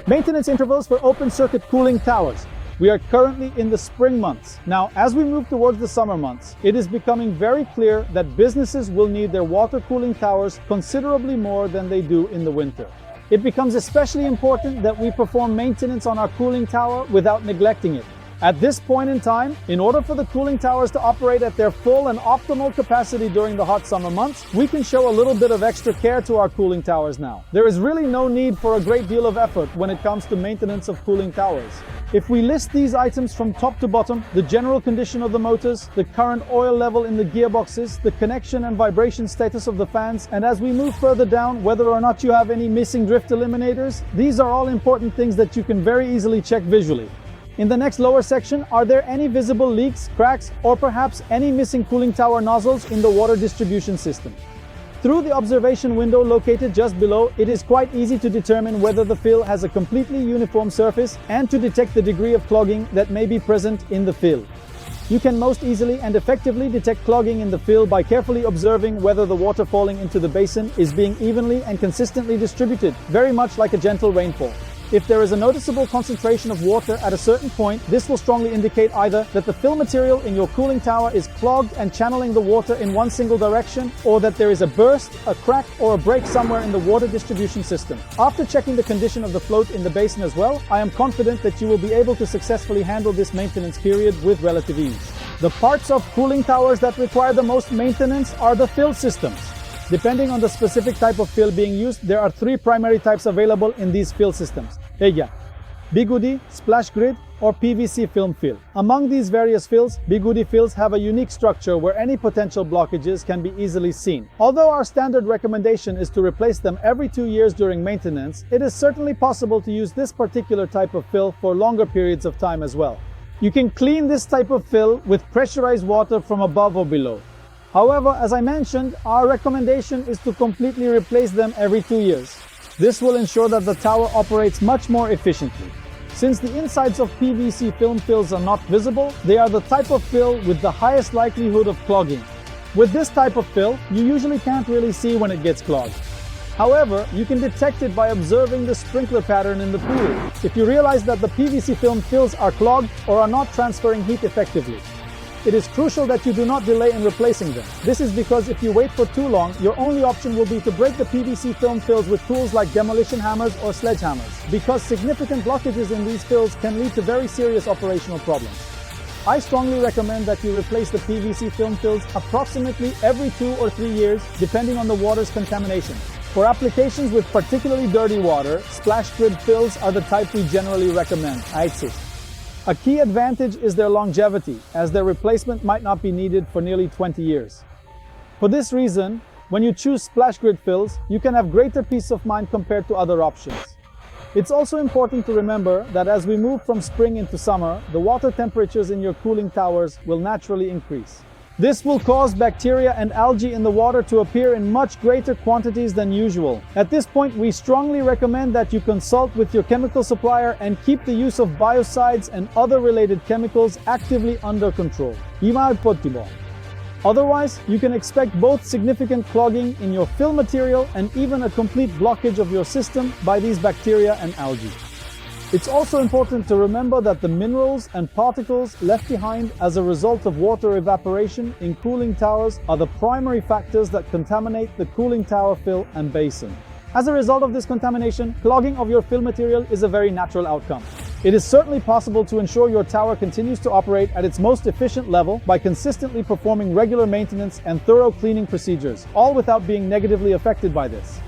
Maintenance intervals for open circuit cooling towers. We are currently in the spring months. Now, as we move towards the summer months, it is becoming very clear that businesses will need their water cooling towers considerably more than they do in the winter. It becomes especially important that we perform maintenance on our cooling tower without neglecting it. At this point in time, in order for the cooling towers to operate at their full and optimal capacity during the hot summer months, we can show a little bit of extra care to our cooling towers now. There is really no need for a great deal of effort when it comes to maintenance of cooling towers. If we list these items from top to bottom, the general condition of the motors, the current oil level in the gearboxes, the connection and vibration status of the fans, and as we move further down, whether or not you have any missing drift eliminators, these are all important things that you can very easily check visually. In the next lower section, are there any visible leaks, cracks, or perhaps any missing cooling tower nozzles in the water distribution system? Through the observation window located just below, it is quite easy to determine whether the fill has a completely uniform surface and to detect the degree of clogging that may be present in the fill. You can most easily and effectively detect clogging in the fill by carefully observing whether the water falling into the basin is being evenly and consistently distributed, very much like a gentle rainfall. If there is a noticeable concentration of water at a certain point, this will strongly indicate either that the fill material in your cooling tower is clogged and channeling the water in one single direction, or that there is a burst, a crack, or a break somewhere in the water distribution system. After checking the condition of the float in the basin as well, I am confident that you will be able to successfully handle this maintenance period with relative ease. The parts of cooling towers that require the most maintenance are the fill systems. Depending on the specific type of fill being used, there are three primary types available in these fill systems. Bigudi, splash grid, or PVC film fill. Among these various fills, Bigudi fills have a unique structure where any potential blockages can be easily seen. Although our standard recommendation is to replace them every 2 years during maintenance, it is certainly possible to use this particular type of fill for longer periods of time as well. You can clean this type of fill with pressurized water from above or below. However, as I mentioned, our recommendation is to completely replace them every 2 years. This will ensure that the tower operates much more efficiently. Since the insides of PVC film fills are not visible, they are the type of fill with the highest likelihood of clogging. With this type of fill, you usually can't really see when it gets clogged. However, you can detect it by observing the sprinkler pattern in the pool. If you realize that the PVC film fills are clogged or are not transferring heat effectively, it is crucial that you do not delay in replacing them. This is because if you wait for too long, your only option will be to break the PVC film fills with tools like demolition hammers or sledgehammers, because significant blockages in these fills can lead to very serious operational problems. I strongly recommend that you replace the PVC film fills approximately every 2 or 3 years, depending on the water's contamination. For applications with particularly dirty water, splash grid fills are the type we generally recommend. A key advantage is their longevity, as their replacement might not be needed for nearly 20 years. For this reason, when you choose splash grid fills, you can have greater peace of mind compared to other options. It's also important to remember that as we move from spring into summer, the water temperatures in your cooling towers will naturally increase. This will cause bacteria and algae in the water to appear in much greater quantities than usual. At this point, we strongly recommend that you consult with your chemical supplier and keep the use of biocides and other related chemicals actively under control. Otherwise, you can expect both significant clogging in your fill material and even a complete blockage of your system by these bacteria and algae. It's also important to remember that the minerals and particles left behind as a result of water evaporation in cooling towers are the primary factors that contaminate the cooling tower fill and basin. As a result of this contamination, clogging of your fill material is a very natural outcome. It is certainly possible to ensure your tower continues to operate at its most efficient level by consistently performing regular maintenance and thorough cleaning procedures, all without being negatively affected by this.